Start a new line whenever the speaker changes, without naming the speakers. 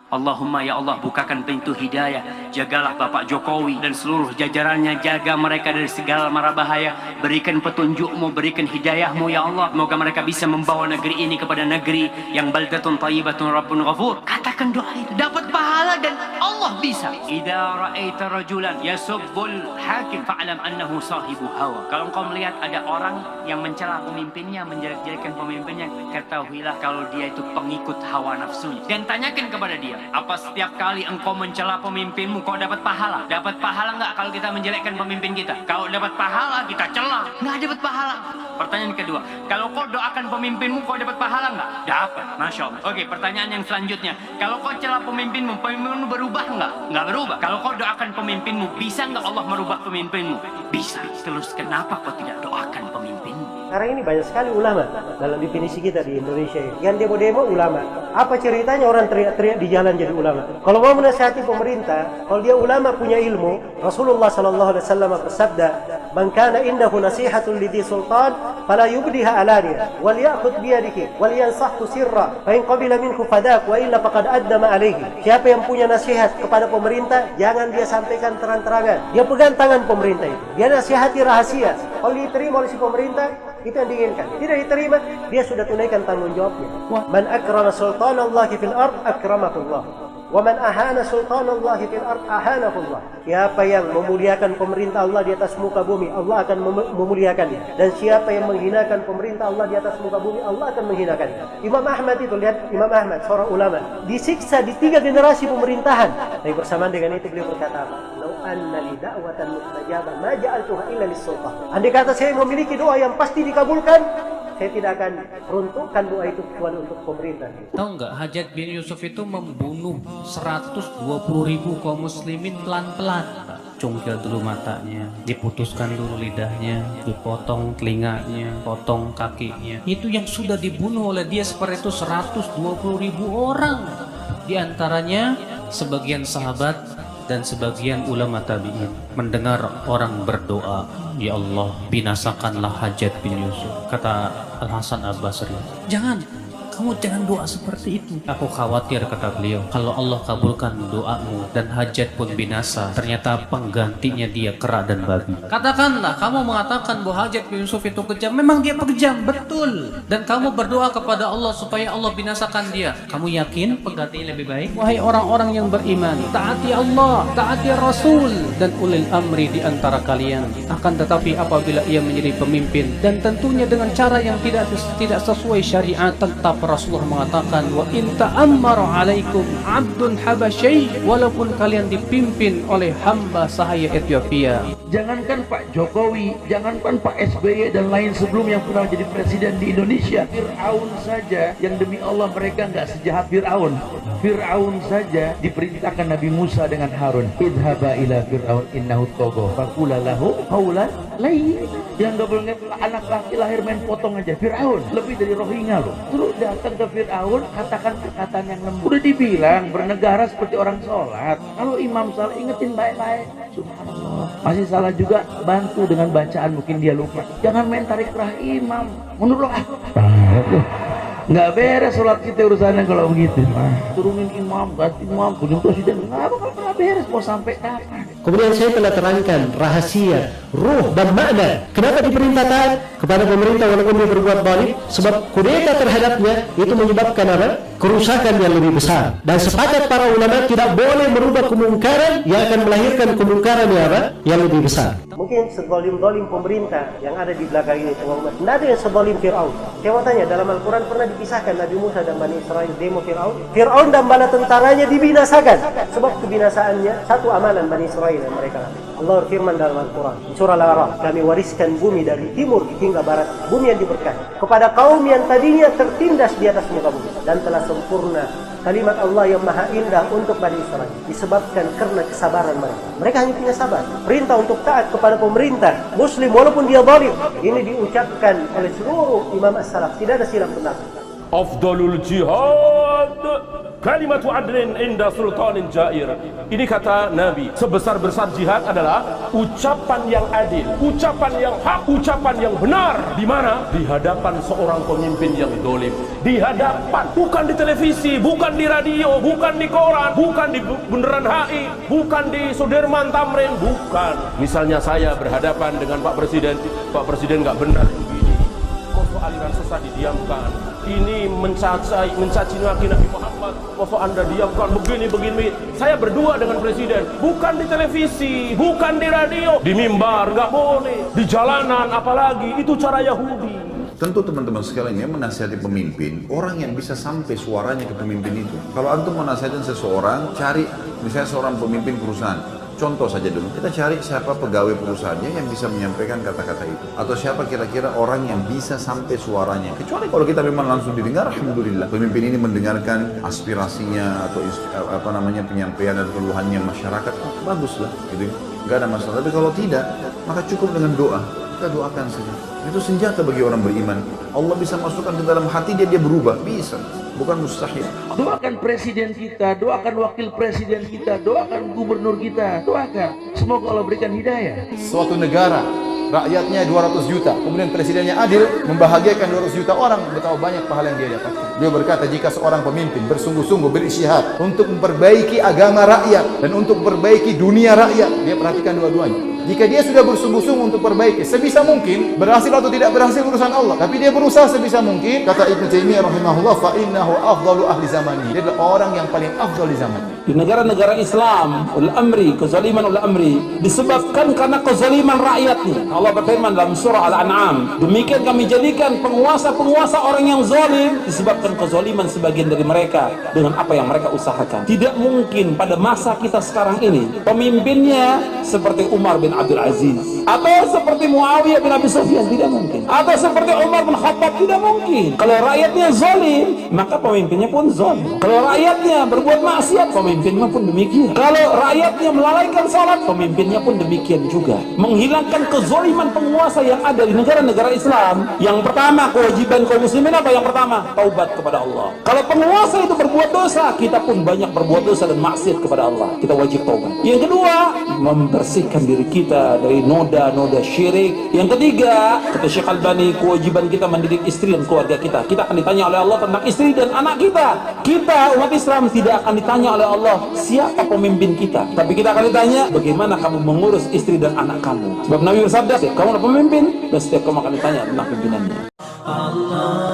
Allahumma ya Allah, bukakan pintu hidayah, jagalah Bapak Jokowi dan seluruh jajarannya, jaga mereka dari segala mara bahaya, berikan petunjukmu, berikan hidayahmu ya Allah, semoga mereka bisa membawa negeri ini kepada negeri yang baldatun thayyibatun rabbun ghafur. Katakan doa itu, dapat pahala dan Allah bisa. Idza ra'aita rajulan yasubbul hakim fa'lam annahu sahibu hawa. Kalau engkau melihat ada orang yang mencela pemimpinnya, menjelek-jelekan pemimpinnya, ketahuilah kalau dia itu pengikut hawa nafsunya, dan tanyakan kepada dia, apa setiap kali engkau mencela pemimpinmu kau dapat pahala? Dapat pahala nggak kalau kita menjelekkan pemimpin kita? Kalau dapat pahala kita cela, nggak dapat pahala. Pertanyaan kedua, kalau kau doakan pemimpinmu kau dapat pahala nggak? Dapat, masya Allah. Oke, pertanyaan yang selanjutnya, kalau kau cela pemimpinmu, pemimpinmu berubah nggak? Nggak berubah. Kalau kau doakan pemimpinmu, bisa nggak Allah merubah pemimpinmu? Bisa. Terus kenapa kau tidak doakan pemimpinmu?
Sekarang ini banyak sekali ulama dalam definisi kita di Indonesia ini. Yang demo-demo ulama. Apa ceritanya orang teriak-teriak di jalan jadi ulama? Kalau mau menasihati pemerintah, kalau dia ulama punya ilmu, Rasulullah SAW bersabda, "Man kana indahu nasihatun lidhi sultan, fala yubdiha alaniya, wal ya'khudh biyadihi, wal yansahhu sirra, fa in qabila minhu fadak, wa illa faqad addama alayhi." Siapa yang punya nasihat kepada pemerintah, jangan dia sampaikan terang-terangan. Dia pegang tangan pemerintah itu. Dia nasihati rahasia. Kalau diterima oleh si pemerintah, itu yang diinginkan. Tidak diterima, dia sudah tunaikan tanggung jawabnya. Man akrama sultanallahi fil ard akramahullah. Wa man ahana sultanallahi fil ard ahanahullah. Siapa yang memuliakan pemerintah Allah di atas muka bumi, Allah akan memuliakannya. Dan siapa yang menghinakan pemerintah Allah di atas muka bumi, Allah akan menghinakannya. Imam Ahmad itu, lihat Imam Ahmad, seorang ulama, disiksa di 3 generasi pemerintahan. Tapi bersamaan dengan itu beliau berkata, "Lau anna li da'watan mustajabah ma ja'altuha illa lis-sultan." Andai kata saya memiliki doa yang pasti dikabulkan, saya tidak akan peruntukkan doa itu kecuali untuk pemerintah.
Tahu nggak, Hajjaj bin Yusuf itu membunuh 120.000 kaum muslimin pelan-pelan. Cungkil dulu matanya, diputuskan dulu lidahnya, dipotong telinganya, potong kakinya. Itu yang sudah dibunuh oleh dia seperti itu 120.000 orang. Di antaranya sebagian sahabat dan sebagian ulama tabi'in. Mendengar orang berdoa, "Ya Allah, binasakanlah Hajjaj bin Yusuf." Kata Al-Hasan Al-Basri, kamu jangan doa seperti itu. Aku khawatir, kata beliau, kalau Allah kabulkan doamu dan Hajjaj pun binasa, ternyata penggantinya dia kera dan babi. Katakanlah, kamu mengatakan bahwa Hajjaj bin Yusuf itu kejam. Memang dia kejam, betul. Dan kamu berdoa kepada Allah supaya Allah binasakan dia. Kamu yakin penggantinya lebih baik? Wahai orang-orang yang beriman, taati Allah, taati Rasul, dan ulil amri di antara kalian. Akan tetapi apabila ia menjadi pemimpin, dan tentunya dengan cara yang tidak sesuai syariat, tetap Rasulullah mengatakan, "Wa in ta'ammara 'alaikum 'abdun habasyy," walaupun kalian dipimpin oleh hamba sahaya Ethiopia.
Jangankan Pak Jokowi, jangankan Pak SBY dan lain sebelum yang pernah jadi presiden di Indonesia, Fir'aun saja yang demi Allah mereka nggak sejahat Fir'aun. Fir'aun saja diperintahkan Nabi Musa dengan Harun, "Idhaba ila Fir'aun innahu tagha faqula lahu qawlan layyin." Yang nggak boleh anak laki lahir main potong aja. Fir'aun lebih dari Rohingya loh. Terus datang ke Fir'aun, katakan perkataan yang lembut. Udah dibilang bernegara seperti orang sholat. Kalau imam salah, ingetin baik-baik. Subhanallah, masih salah juga, bantu dengan bacaan, mungkin dia lupa. Jangan main tarik rah imam. Mundur loh. Nggak beres sholat kita urusannya kalau begitu. Turunin imam, ganti imam, kunjung presiden. Nggak bakal pernah beres, mau sampai kapan?
Kemudian saya telah terangkan rahasia, ruh dan makna kenapa diperintah taat kepada pemerintah walaupun dia berbuat zalim, sebab kudeta terhadapnya itu menyebabkan apa? Kerusakan yang lebih besar. Dan sepakat para ulama tidak boleh merubah kemungkaran yang akan melahirkan kemungkaran yang apa? Yang lebih besar. Mungkin sezalim-zalim pemerintah yang ada di belakang ini tengah umat, tidak ada yang sezalim Fir'aun. Saya mau tanya, dalam Al-Quran pernah dipisahkan Nabi Musa dan Bani Israel demo Fir'aun? Fir'aun dan bala tentaranya dibinasakan. Sebab kebinasaannya satu amalan Bani Israel yang mereka lakukan. Allah berfirman dalam Al-Quran surah Al-A'raf, "Kami wariskan bumi dari timur hingga barat, bumi yang diberkati, kepada kaum yang tadinya tertindas di atas muka bumi, dan telah sempurna kalimat Allah yang maha indah untuk Bani Israel disebabkan karena kesabaran mereka. Mereka hanya punya sabar. Perintah untuk taat kepada pemerintah muslim walaupun dia zalim, ini diucapkan oleh seluruh imam as-salaf, tidak ada silap pendapat.
Afdalul jihad turaddu kalimatu adlin inda sultanin jair. Ini kata Nabi, sebesar-besar jihad adalah ucapan yang adil, ucapan yang hak, ucapan yang benar. Di mana? Di hadapan seorang pemimpin yang dolim. Di hadapan, bukan di televisi, bukan di radio, bukan di koran, bukan di Bundaran HI, bukan di Sudirman Tamrin, bukan. Misalnya saya berhadapan dengan Pak Presiden nggak benar begini, kok aliran sesat didiamkan, ini mencaci maki Nabi Muhammad, kok Anda diamkan begini. Saya berdua dengan Presiden, bukan di televisi, bukan di radio, di mimbar nggak boleh, di jalanan apalagi, itu cara Yahudi.
Tentu teman-teman sekalian yang menasihati pemimpin, orang yang bisa sampai suaranya ke pemimpin itu. Kalau antum menasihatin seseorang, cari misalnya seorang pemimpin perusahaan. Contoh saja dulu, kita cari siapa pegawai perusahaannya yang bisa menyampaikan kata-kata itu. Atau siapa kira-kira orang yang bisa sampai suaranya. Kecuali kalau kita memang langsung didengar, alhamdulillah. Pemimpin ini mendengarkan aspirasinya atau penyampaian dan keluhannya masyarakat, baguslah gitu. Gak ada masalah. Tapi kalau tidak, maka cukup dengan doa. Kita doakan saja. Itu senjata bagi orang beriman. Allah bisa masukkan ke dalam hati dia berubah. Bisa. Bukan mustahil.
Doakan presiden kita, doakan wakil presiden kita, doakan gubernur kita, doakan. Semoga Allah berikan hidayah.
Suatu negara, rakyatnya 200 juta, kemudian presidennya adil, membahagiakan 200 juta orang, betapa banyak pahala yang dia dapatkan. Beliau berkata, jika seorang pemimpin bersungguh-sungguh berisyihad untuk memperbaiki agama rakyat dan untuk memperbaiki dunia rakyat, dia perhatikan dua-duanya. Jika dia sudah bersungguh-sungguh untuk perbaiki, sebisa mungkin, berhasil atau tidak berhasil urusan Allah, tapi dia berusaha sebisa mungkin, kata Ibnu Taimiyah rahimahullah, fa innahu afdalu ahli zamani. Dia adalah orang yang paling afdal di zaman.
Di negara-negara Islam, ul-amri, kezaliman ul-amri disebabkan karena kezaliman rakyatnya. Allah berfirman dalam surah Al-An'am, demikian kami jadikan penguasa-penguasa orang yang zalim disebabkan kezaliman sebagian dari mereka dengan apa yang mereka usahakan. Tidak mungkin pada masa kita sekarang ini pemimpinnya seperti Umar bin Abdul Aziz atau seperti Muawiyah bin Abi Sufyan, tidak mungkin. Atau seperti Umar bin Khattab, tidak mungkin. Kalau rakyatnya zalim, maka pemimpinnya pun zalim. Kalau rakyatnya berbuat maksiat, pemimpinnya pun demikian. Kalau rakyatnya melalaikan salat, pemimpinnya pun demikian juga. Menghilangkan kezaliman penguasa yang ada di negara-negara Islam. Yang pertama, kewajiban kaum muslimin apa? Yang pertama, taubat kepada Allah. Kalau penguasa itu berbuat dosa, kita pun banyak berbuat dosa dan maksiat kepada Allah. Kita wajib taubat. Yang kedua, membersihkan diri kita dari noda-noda syirik. Yang ketiga, kata Syekh Albani, kewajiban kita mendidik istri dan keluarga kita. Kita akan ditanya oleh Allah tentang istri dan anak kita. Kita, umat Islam, tidak akan ditanya oleh Allah siapa pemimpin kita, tapi kita akan ditanya bagaimana kamu mengurus istri dan anak kamu. Sebab Nabi bersabda, kamu adalah pemimpin dan setiap kamu akan ditanya tentang pimpinannya. Allah